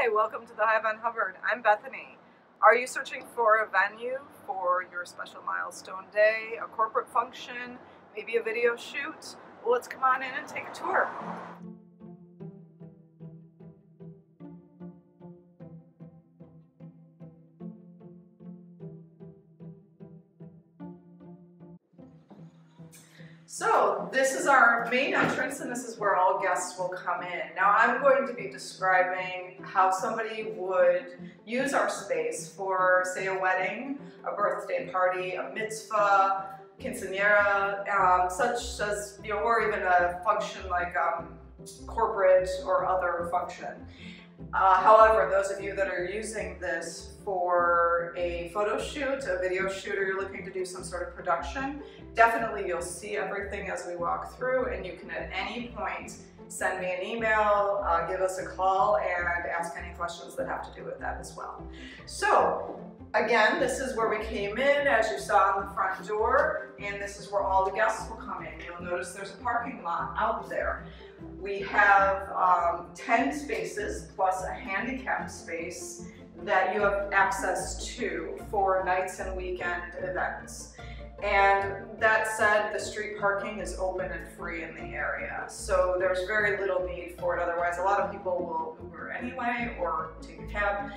Hi, welcome to the Hive on Hubbard. I'm Bethany. Are you searching for a venue for your special milestone day, a corporate function, maybe a video shoot? Well, let's come on in and take a tour. So this is our main entrance, and this is where all guests will come in. Now I'm going to be describing how somebody would use our space for, say, a wedding, a birthday party, a mitzvah, quinceañera, such as, or even a function like corporate or other function. However, those of you that are using this for a photo shoot, a video shoot, or you're looking to do some sort of production, definitely you'll see everything as we walk through, and you can at any point send me an email, give us a call, and ask any questions that have to do with that as well. So again, this is where we came in, as you saw on the front door, and this is where all the guests will come in. You'll notice there's a parking lot out there. We have 10 spaces plus a handicap space that you have access to for nights and weekend events. And that said, the street parking is open and free in the area, so there's very little need for it. Otherwise, a lot of people will Uber anyway or take a cab,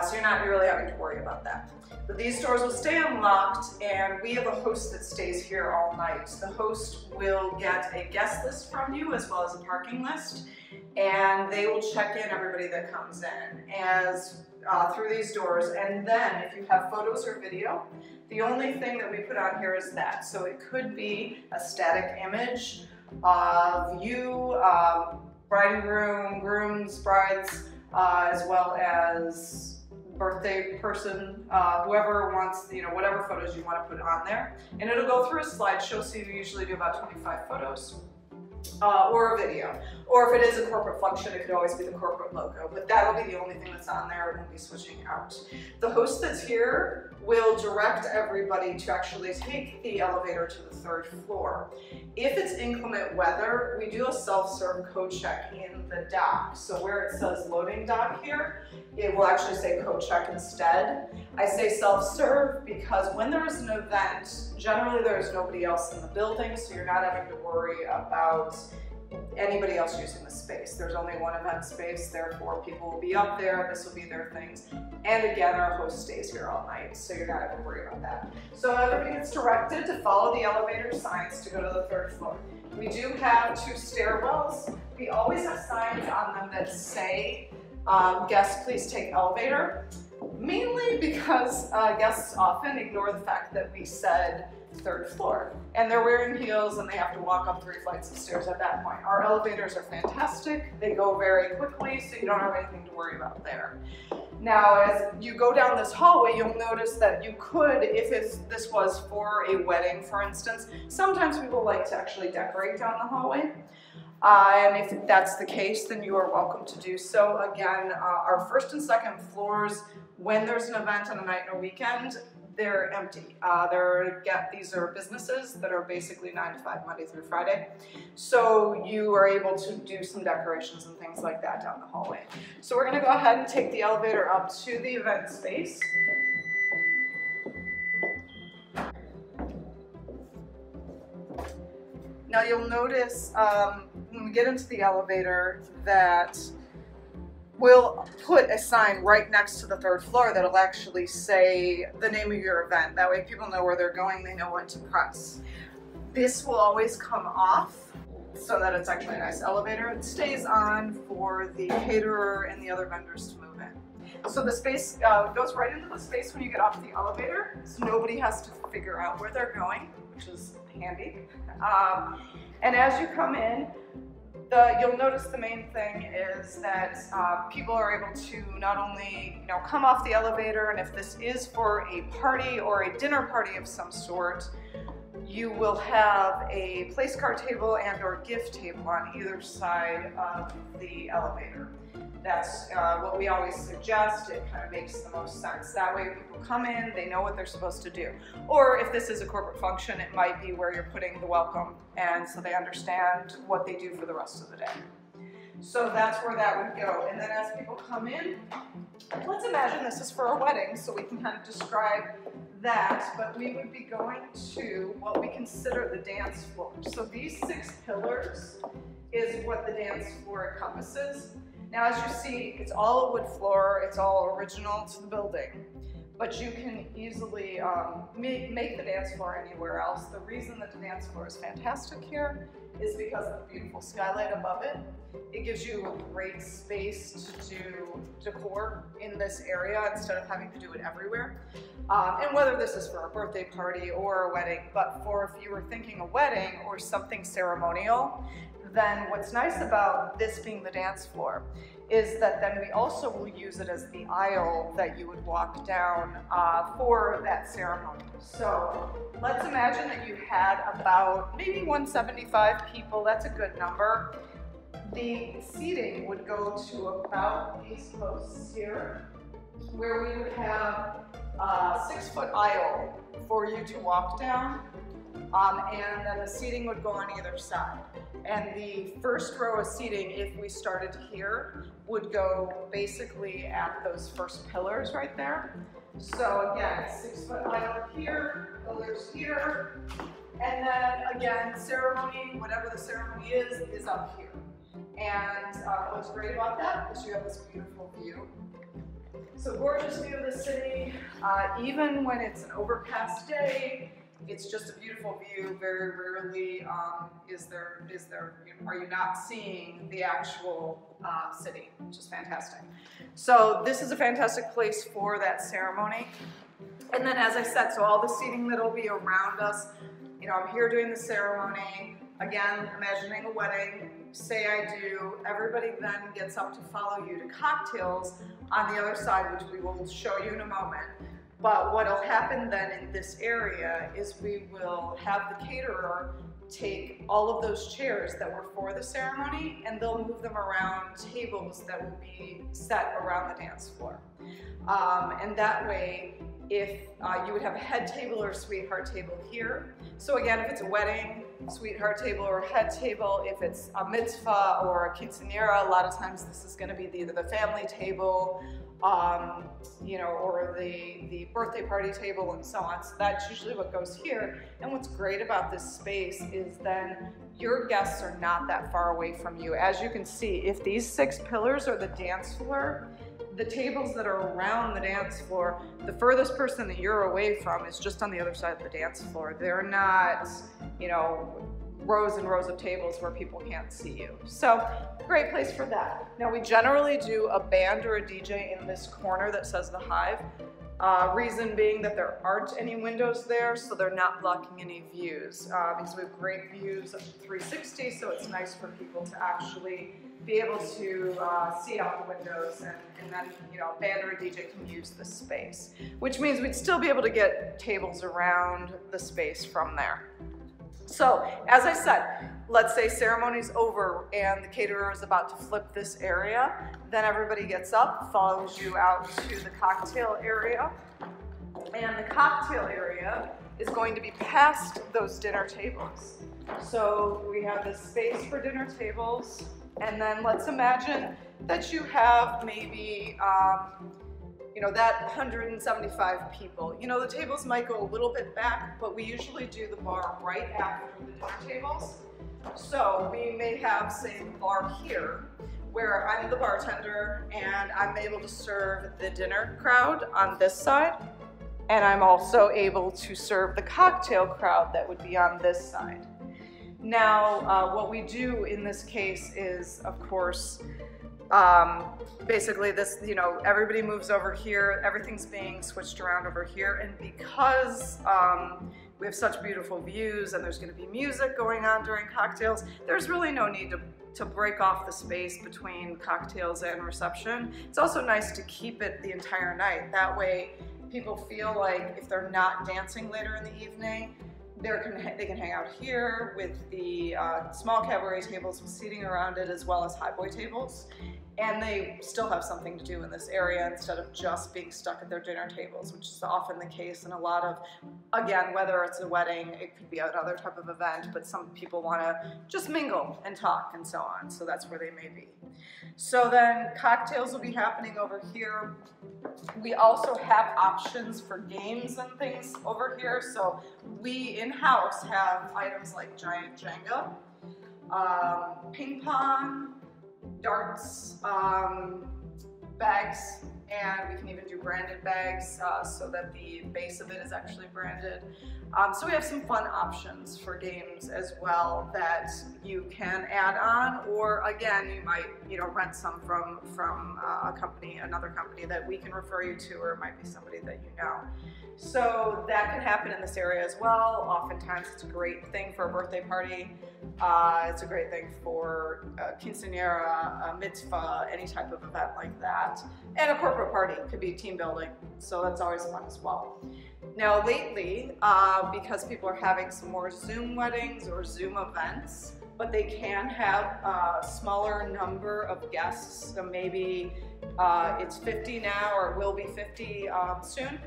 so you're not really having to worry about that. But these doors will stay unlocked, and we have a host that stays here all night. The host will get a guest list from you as well as a parking list, and they will check in everybody that comes in as through these doors. And then if you have photos or video, the only thing that we put on here is that. So it could be a static image of you, bride and groom, grooms, brides, as well as birthday person, whoever wants, whatever photos you want to put on there. And it'll go through a slideshow, so you usually do about 25 photos. Or a video. Or if it is a corporate function, it could always be the corporate logo, but that'll be the only thing that's on there. It won't be switching out. The host that's here will direct everybody to actually take the elevator to the 3rd floor. If it's inclement weather, we do a self-serve code check in the dock. So where it says loading dock here, it will actually say code check instead. I say self-serve because when there is an event, generally there is nobody else in the building, so you're not having to worry about anybody else using the space. There's only one event space, therefore people will be up there, this will be their things. And again, our host stays here all night, so you're not having to worry about that. So everybody gets directed to follow the elevator signs to go to the 3rd floor. We do have 2 stairwells. We always have signs on them that say, guests please take elevator, mainly because guests often ignore the fact that we said 3rd floor, and they're wearing heels and they have to walk up 3 flights of stairs at that point. Our elevators are fantastic. They go very quickly, so you don't have anything to worry about there. Now, as you go down this hallway, you'll notice that you could, if this was for a wedding, for instance, sometimes people like to actually decorate down the hallway. And if that's the case, then you are welcome to do so. Again, our 1st and 2nd floors, when there's an event on a night and a weekend, they're empty. These are businesses that are basically 9 to 5, Monday through Friday. So you are able to do some decorations and things like that down the hallway. So we're gonna go ahead and take the elevator up to the event space. Now you'll notice when we get into the elevator that we'll put a sign right next to the 3rd floor that'll actually say the name of your event. That way people know where they're going, they know what to press. This will always come off so that it's actually a nice elevator. It stays on for the caterer and the other vendors to move in. So the space goes right into the space when you get off the elevator, so nobody has to figure out where they're going, which is handy. And as you come in, you'll notice the main thing is that people are able to not only come off the elevator, and if this is for a party or a dinner party of some sort, you will have a place card table and or gift table on either side of the elevator. That's what we always suggest. It kind of makes the most sense. That way people come in, they know what they're supposed to do. Or if this is a corporate function, it might be where you're putting the welcome, and so they understand what they do for the rest of the day. So that's where that would go. And then as people come in, let's imagine this is for a wedding, so we can kind of describe that, but we would be going to what we consider the dance floor. So these 6 pillars is what the dance floor encompasses. Now, as you see, it's all a wood floor, it's all original to the building, but you can easily make the dance floor anywhere else. The reason that the dance floor is fantastic here is because of the beautiful skylight above it. It gives you a great space to do decor in this area instead of having to do it everywhere. And whether this is for a birthday party or a wedding, but for if you were thinking a wedding or something ceremonial, then what's nice about this being the dance floor is that then we also will use it as the aisle that you would walk down for that ceremony. So let's imagine that you had about maybe 175 people. That's a good number. The seating would go to about these posts here, where we would have a 6-foot aisle for you to walk down, and then the seating would go on either side. And the first row of seating, if we started here, would go basically at those first pillars right there. So again, 6-foot aisle here, pillars here, and then again, ceremony, whatever the ceremony is up here. And what's great about that is you have this beautiful view. So gorgeous view of the city, even when it's an overcast day, it's just a beautiful view. Very rarely are you not seeing the actual city, which is fantastic. So this is a fantastic place for that ceremony. And then, as I said, so all the seating that'll be around us, I'm here doing the ceremony. Again, imagining a wedding, say I do, everybody then gets up to follow you to cocktails on the other side, which we will show you in a moment. But what'll happen then in this area is we will have the caterer take all of those chairs that were for the ceremony and they'll move them around tables that will be set around the dance floor. And that way, if you would have a head table or a sweetheart table here. So again, if it's a wedding, sweetheart table or head table. If it's a mitzvah or a quinceanera, a lot of times this is going to be either the family table, or the birthday party table and so on. So that's usually what goes here. And what's great about this space is then your guests are not that far away from you. As you can see, if these 6 pillars are the dance floor, the tables that are around the dance floor, the furthest person that you're away from is just on the other side of the dance floor. They're not, rows and rows of tables where people can't see you. So, great place for that. Now, we generally do a band or a DJ in this corner that says the Hive. Reason being that there aren't any windows there, so they're not blocking any views. Because we have great views of 360, so it's nice for people to actually be able to see out the windows, and then a band or a DJ can use this space, which means we'd still be able to get tables around the space from there. So, as I said, let's say ceremony's over and the caterer is about to flip this area, then everybody gets up, follows you out to the cocktail area, and the cocktail area is going to be past those dinner tables. So we have this space for dinner tables, and then let's imagine that you have maybe that 175 people. The tables might go a little bit back, but we usually do the bar right after the dinner tables. So we may have, say, the bar here, where I'm the bartender and I'm able to serve the dinner crowd on this side, and I'm also able to serve the cocktail crowd that would be on this side. Now, what we do in this case is, of course, basically this, everybody moves over here, everything's being switched around over here, and because we have such beautiful views and there's going to be music going on during cocktails, there's really no need to break off the space between cocktails and reception. It's also nice to keep it the entire night. That way people feel like if they're not dancing later in the evening, they can hang out here with the small cabaret tables with seating around it, as well as high boy tables. And they still have something to do in this area instead of just being stuck at their dinner tables, which is often the case in a lot of, again, whether it's a wedding, it could be another type of event, but some people want to just mingle and talk and so on. So that's where they may be. So then cocktails will be happening over here. We also have options for games and things over here. So we in-house have items like giant Jenga, ping pong, darts, bags, and we can even do branded bags so that the base of it is actually branded. So we have some fun options for games as well that you can add on, or again, you might rent some from another company that we can refer you to, or it might be somebody that you know. So that can happen in this area as well. Oftentimes it's a great thing for a birthday party. It's a great thing for a quinceañera, a mitzvah, any type of event like that. And a corporate party could be team building, so that's always fun as well. Now lately, because people are having some more Zoom weddings or Zoom events, but they can have a smaller number of guests, so maybe it's 50 now or will be 50 soon,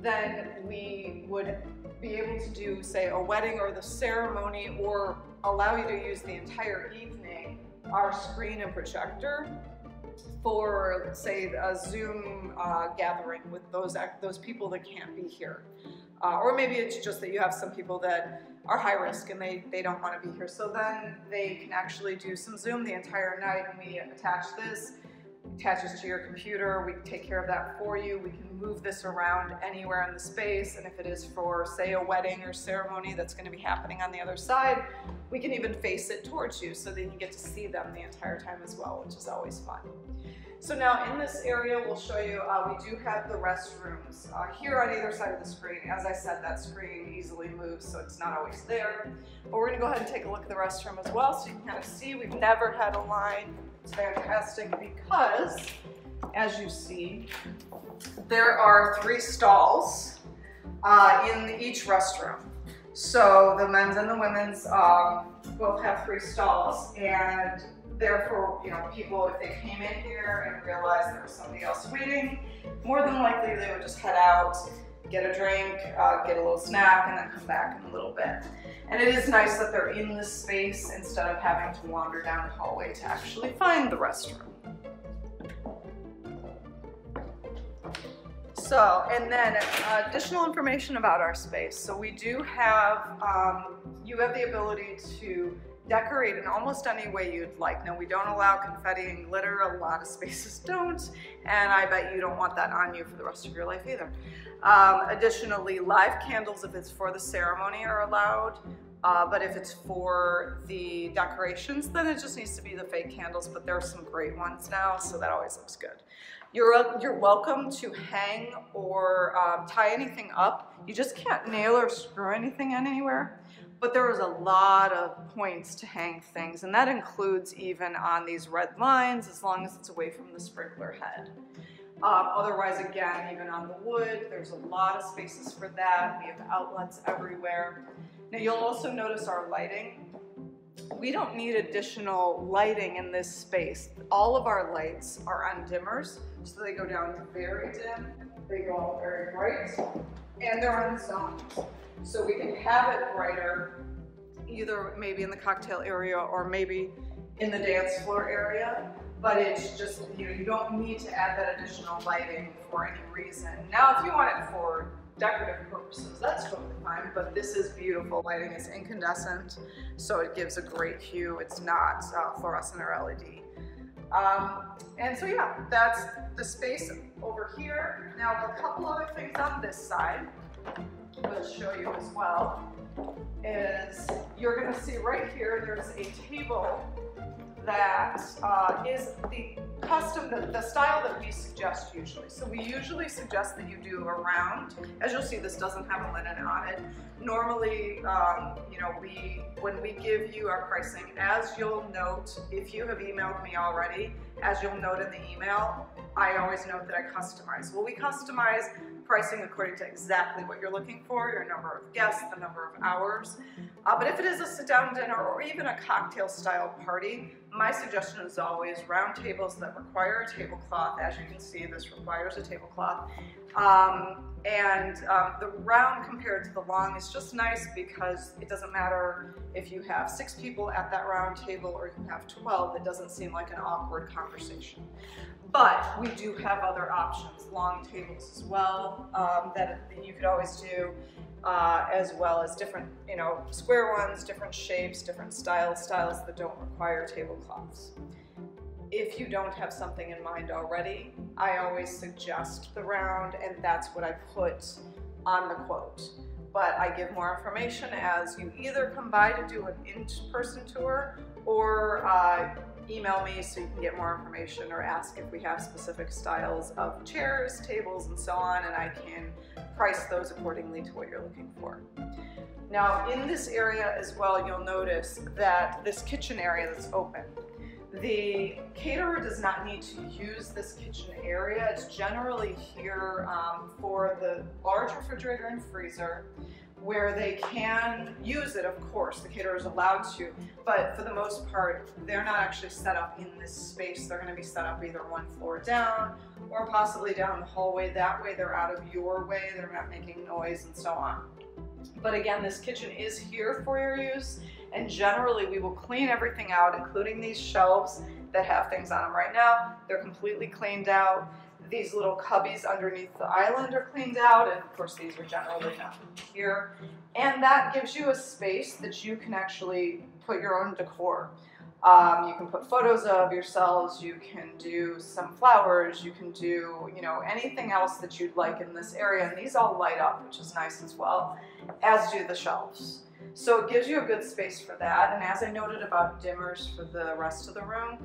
then we would be able to do, say, a wedding or the ceremony, or allow you to use the entire evening, our screen and projector, for, say, a Zoom gathering with those people that can't be here. Or maybe it's just that you have some people that are high risk and they don't want to be here. So then they can actually do some Zoom the entire night, and we attach this, attaches to your computer, we can take care of that for you. We can move this around anywhere in the space, and if it is for, say, a wedding or ceremony that's going to be happening on the other side, we can even face it towards you so that you get to see them the entire time as well, which is always fun. So now in this area, we'll show you, we do have the restrooms here on either side of the screen. As I said, that screen easily moves, so it's not always there. But we're going to go ahead and take a look at the restroom as well, so you can kind of see we've never had a line. It's fantastic because, as you see, there are 3 stalls in each restroom. So the men's and the women's both have 3 stalls, and therefore, people, if they came in here and realized there was somebody else waiting, more than likely they would just head out, get a drink, get a little snack, and then come back in a little bit. And it is nice that they're in this space instead of having to wander down the hallway to actually find the restroom. So, and then additional information about our space. So we do have, you have the ability to decorate in almost any way you'd like. Now, we don't allow confetti and glitter. A lot of spaces don't, and I bet you don't want that on you for the rest of your life either. Additionally, live candles, if it's for the ceremony, are allowed, but if it's for the decorations, then it just needs to be the fake candles, but there are some great ones now, so that always looks good. You're welcome to hang or tie anything up. You just can't nail or screw anything in anywhere. But there is a lot of points to hang things, and that includes even on these red lines, as long as it's away from the sprinkler head. Otherwise, again, even on the wood, there's a lot of spaces for that. We have outlets everywhere. Now, you'll also notice our lighting. We don't need additional lighting in this space. All of our lights are on dimmers, so they go down very dim, they go up very bright, and they're on zones. So we can have it brighter, either maybe in the cocktail area or maybe in the dance floor area, but it's just, you don't need to add that additional lighting for any reason. Now, if you want it for decorative purposes, that's totally fine, but this is beautiful lighting. It's incandescent, so it gives a great hue. It's not fluorescent or LED. And so yeah, that's the space over here. Now, a couple other things on this side we'll show you as well is you're going to see right here there's a table that is the style that we suggest usually. So we usually suggest that you do a round. As you'll see, this doesn't have a linen on it. Normally, you know, when we give you our pricing, as you'll note, if you have emailed me already, as you'll note in the email, I always note that I customize. Well, we customize pricing according to exactly what you're looking for, your number of guests, the number of hours. But if it is a sit-down dinner or even a cocktail-style party, my suggestion is always round tables that require a tablecloth. As you can see, this requires a tablecloth. The round compared to the long is just nice because it doesn't matter if you have 6 people at that round table or you have 12, it doesn't seem like an awkward conversation. But we do have other options, long tables as well, that you could always do, as well as different, you know, square ones, different shapes, different styles that don't require tablecloths. If you don't have something in mind already, I always suggest the round, and that's what I put on the quote. But I give more information as you either come by to do an in-person tour or email me so you can get more information or ask if we have specific styles of chairs, tables, and so on, and I can price those accordingly to what you're looking for. Now, in this area as well, you'll notice that this kitchen area that's open, the caterer does not need to use this kitchen area. It's generally here for the large refrigerator and freezer, where they can use it. Of course, the caterer is allowed to, but for the most part, they're not actually set up in this space. They're going to be set up either one floor down or possibly down the hallway. That way they're out of your way, they're not making noise and so on. But again, this kitchen is here for your use, and generally we will clean everything out, including these shelves that have things on them right now. They're completely cleaned out. These little cubbies underneath the island are cleaned out, and of course these are generally not here. And that gives you a space that you can actually put your own decor. You can put photos of yourselves, you can do some flowers, you can do, you know, anything else that you'd like in this area, and these all light up, which is nice as well, as do the shelves. So it gives you a good space for that, and as I noted about dimmers for the rest of the room,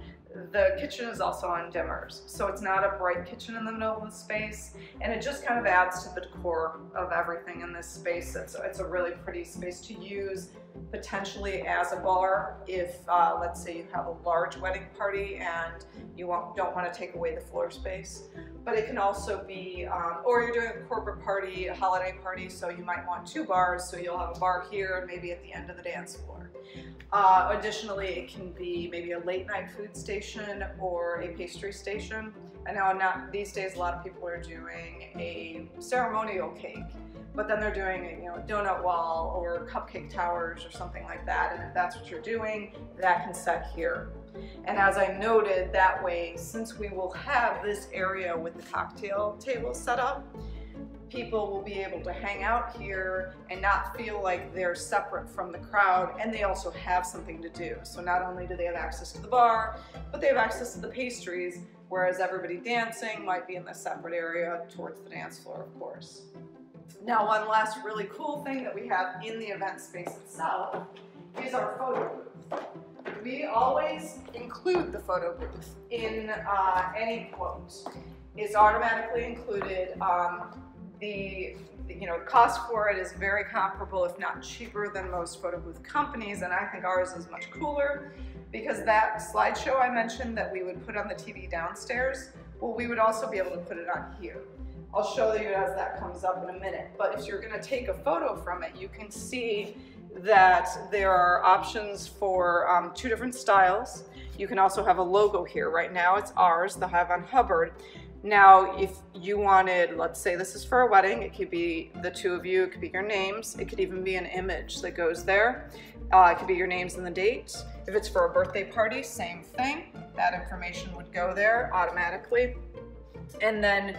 the kitchen is also on dimmers, so it's not a bright kitchen in the middle of the space, and it just kind of adds to the decor of everything in this space. It's a really pretty space to use potentially as a bar if, let's say you have a large wedding party and you don't want to take away the floor space. But it can also be, or you're doing a corporate party, a holiday party, so you might want 2 bars, so you'll have a bar here and maybe at the end of the dance floor. Additionally, it can be maybe a late night food station or a pastry station. I know these days a lot of people are doing a ceremonial cake, but then they're doing, you know, a donut wall or cupcake towers or something like that. And if that's what you're doing, that can set here. And as I noted, that way, since we will have this area with the cocktail table set up, people will be able to hang out here and not feel like they're separate from the crowd, and they also have something to do. So not only do they have access to the bar, but they have access to the pastries, whereas everybody dancing might be in the separate area towards the dance floor, of course. Now, one last really cool thing that we have in the event space itself is our photo booth. We always include the photo booth in any quote. It's automatically included. The cost for it is very comparable, if not cheaper, than most photo booth companies, and I think ours is much cooler because that slideshow I mentioned that we would put on the TV downstairs, well, we would also be able to put it on here. I'll show you as that comes up in a minute, but if you're going to take a photo from it, you can see that there are options for 2 different styles. You can also have a logo here. Right now it's ours, the Hive On Hubbard. Now, if you wanted, let's say this is for a wedding, it could be the 2 of you, it could be your names, it could even be an image that goes there. It could be your names and the date. If it's for a birthday party, same thing. That information would go there automatically. And then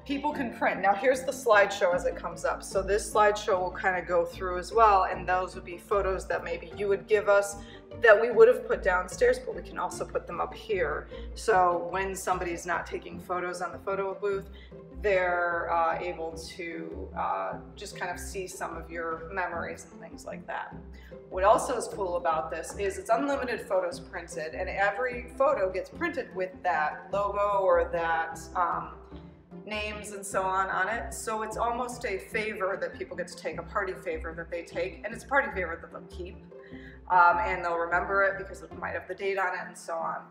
people can print. Now here's the slideshow as it comes up. So this slideshow will kind of go through as well, and those would be photos that maybe you would give us that we would have put downstairs, but we can also put them up here. So when somebody's not taking photos on the photo booth, they're able to just kind of see some of your memories and things like that. What also is cool about this is it's unlimited photos printed, and every photo gets printed with that logo or that names and so on it. So it's almost a favor that people get to take, a party favor that they take, and it's a party favor that they'll keep. And they'll remember it because it might have the date on it and so on.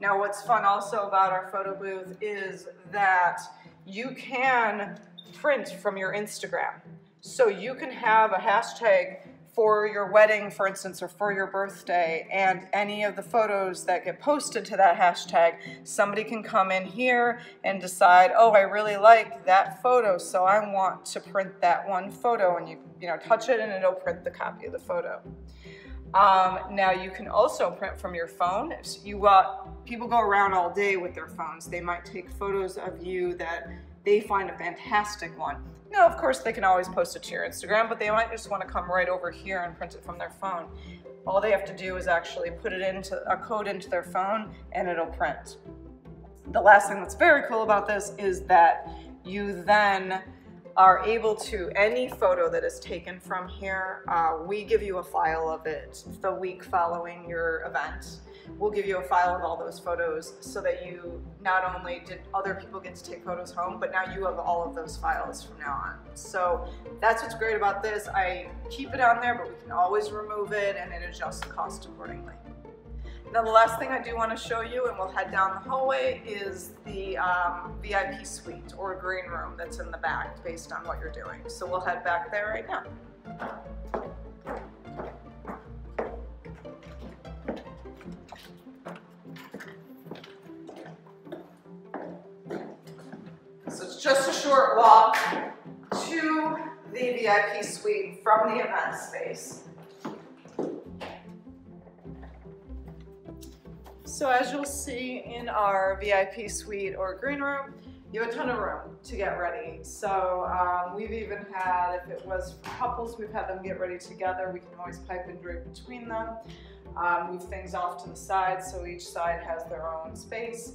Now what's fun also about our photo booth is that you can print from your Instagram. So you can have a hashtag for your wedding, for instance, or for your birthday, and any of the photos that get posted to that hashtag, somebody can come in here and decide, oh, I really like that photo, so I want to print that one photo, and you touch it and it'll print the copy of the photo. Now you can also print from your phone. If people go around all day with their phones. They might take photos of you that they find a fantastic one. Now, of course, they can always post it to your Instagram, but they might just want to come right over here and print it from their phone. All they have to do is actually put it into a code into their phone and it'll print. The last thing that's very cool about this is that you then are able to, any photo that is taken from here, we give you a file of it the week following your event. We'll give you a file of all those photos so that you not only did other people get to take photos home, but now you have all of those files from now on. So that's what's great about this. I keep it on there, but we can always remove it and it adjusts the cost accordingly. Now the last thing I do want to show you, and we'll head down the hallway, is the VIP suite or green room that's in the back based on what you're doing. So we'll head back there right now. So it's just a short walk to the VIP suite from the event space. So as you'll see in our VIP suite or green room, you have a ton of room to get ready. So we've even had, if it was for couples, we've had them get ready together. We can always pipe and drape between them. Move things off to the side so each side has their own space.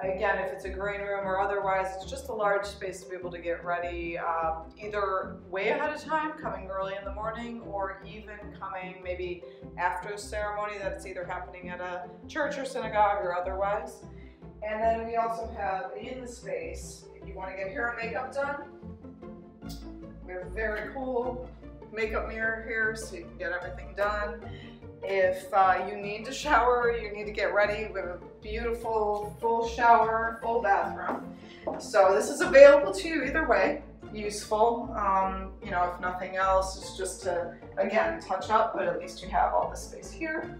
Again, if it's a green room or otherwise, it's just a large space to be able to get ready either way ahead of time, coming early in the morning, or even coming maybe after a ceremony that's either happening at a church or synagogue or otherwise. And then we also have in the space, if you want to get hair and makeup done, we have a very cool makeup mirror here so you can get everything done. If you need to shower, you need to get ready, we have a beautiful full shower, full bathroom. So this is available to you either way, useful. You know, if nothing else, it's just to, again, touch up, but at least you have all the space here.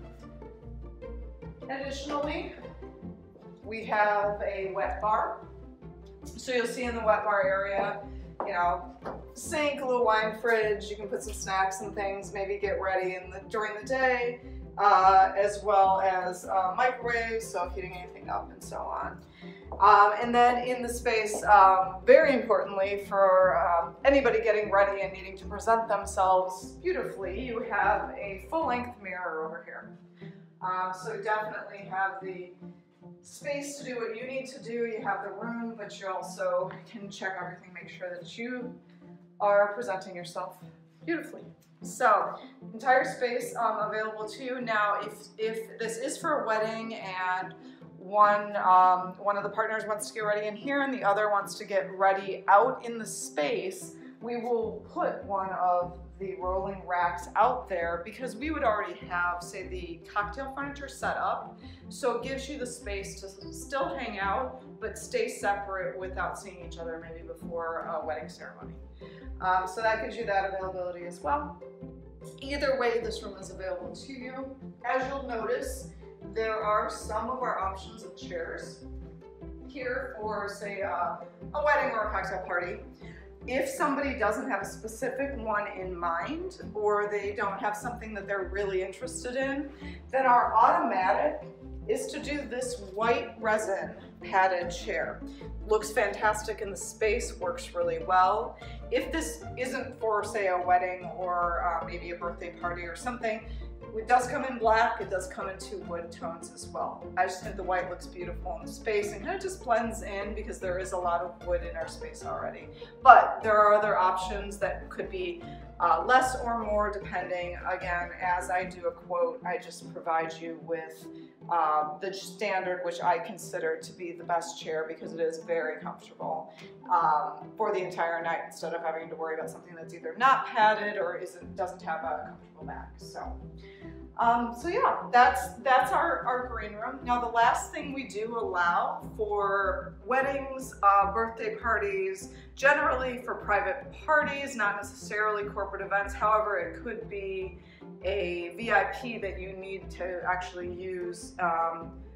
Additionally, we have a wet bar. So you'll see in the wet bar area, you know, sink, a little wine fridge, you can put some snacks and things, maybe get ready during the day, as well as microwaves, so heating anything up and so on. And then in the space, very importantly for anybody getting ready and needing to present themselves beautifully, you have a full-length mirror over here. So definitely have the space to do what you need to do. You have the room, but you also can check everything, make sure that you are presenting yourself beautifully. So, entire space available to you. Now, if this is for a wedding and one of the partners wants to get ready in here and the other wants to get ready out in the space, we will put one of the rolling racks out there because we would already have, say, the cocktail furniture set up. So it gives you the space to still hang out, but stay separate without seeing each other maybe before a wedding ceremony. So that gives you that availability as well. Either way, this room is available to you. As you'll notice, there are some of our options of chairs here for, say, a wedding or a cocktail party. If somebody doesn't have a specific one in mind, or they don't have something that they're really interested in, then our automatic is to do this white resin padded chair. Looks fantastic in the space, works really well. If this isn't for, say, a wedding or maybe a birthday party or something, it does come in black, it does come in 2 wood tones as well. I just think the white looks beautiful in the space and kind of just blends in because there is a lot of wood in our space already. But there are other options that could be less or more depending. Again, as I do a quote, I just provide you with the standard, which I consider to be the best chair because it is very comfortable for the entire night instead of having to worry about something that's either not padded or doesn't have a comfortable back. So yeah, that's our green room. Now the last thing we do allow for weddings, birthday parties, generally for private parties, not necessarily corporate events. However, it could be a VIP that you need to actually use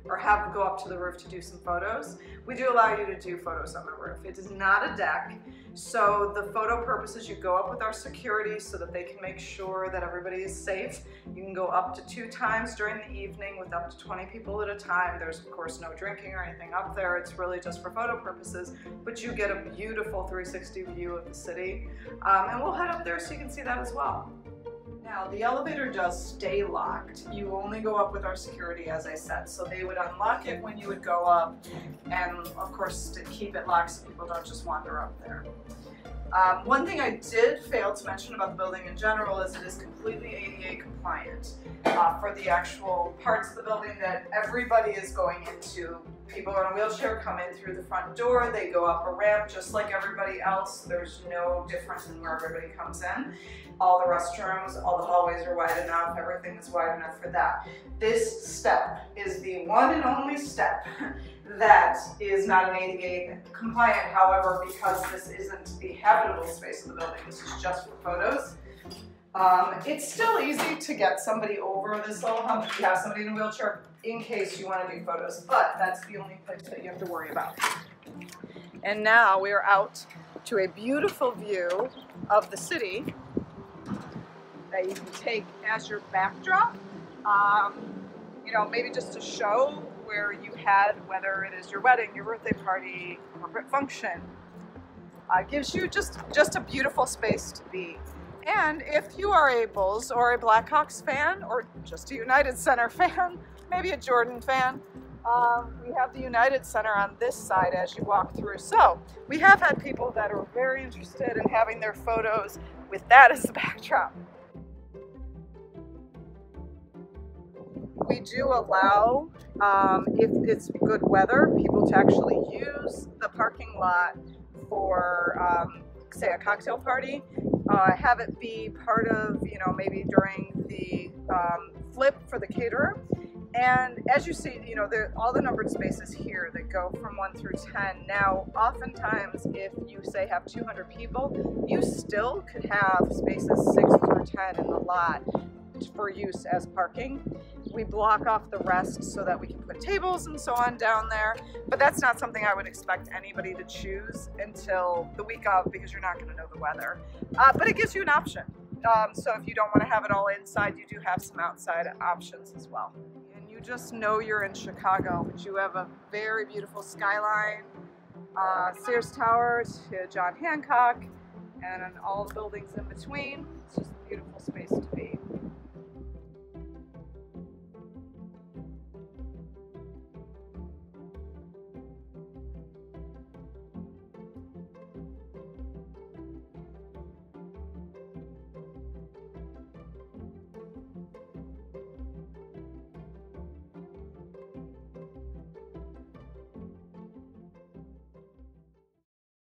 or have go up to the roof to do some photos. We do allow you to do photos on the roof. It is not a deck, so the photo purposes, you go up with our security so that they can make sure that everybody is safe. You can go up to 2 times during the evening with up to 20 people at a time. There's of course no drinking or anything up there. It's really just for photo purposes, but you get a beautiful 360 view of the city. And we'll head up there so you can see that as well. Now, the elevator does stay locked. You only go up with our security, as I said, so they would unlock it when you would go up, and of course to keep it locked so people don't just wander up there. One thing I did fail to mention about the building in general is it is completely ADA compliant for the actual parts of the building that everybody is going into. People in a wheelchair come in through the front door, they go up a ramp just like everybody else. There's no difference in where everybody comes in. All the restrooms, all the hallways are wide enough, everything is wide enough for that. This step is the one and only step that is not an ADA compliant. However, because this isn't the habitable space of the building, this is just for photos, it's still easy to get somebody over this little hump if you have somebody in a wheelchair in case you want to do photos, but that's the only place that you have to worry about. And now we are out to a beautiful view of the city that you can take as your backdrop, you know, maybe just to show where you had, whether it is your wedding, your birthday party, corporate function. Gives you just a beautiful space to be. And if you are a Bulls or a Blackhawks fan, or just a United Center fan, maybe a Jordan fan, we have the United Center on this side as you walk through. So we have had people that are very interested in having their photos with that as the backdrop. We do allow, if it's good weather, people to actually use the parking lot for, say, a cocktail party. Have it be part of, you know, maybe during the flip for the caterer. And as you see, you know, all the numbered spaces here that go from 1 through 10. Now, oftentimes, if you say have 200 people, you still could have spaces 6 through 10 in the lot for use as parking. We block off the rest so that we can put tables and so on down there, but that's not something I would expect anybody to choose until the week of, because you're not going to know the weather. But it gives you an option. So if you don't want to have it all inside, you do have some outside options as well. And you just know you're in Chicago, but you have a very beautiful skyline, Sears Tower to John Hancock, and all the buildings in between. It's just a beautiful space to be.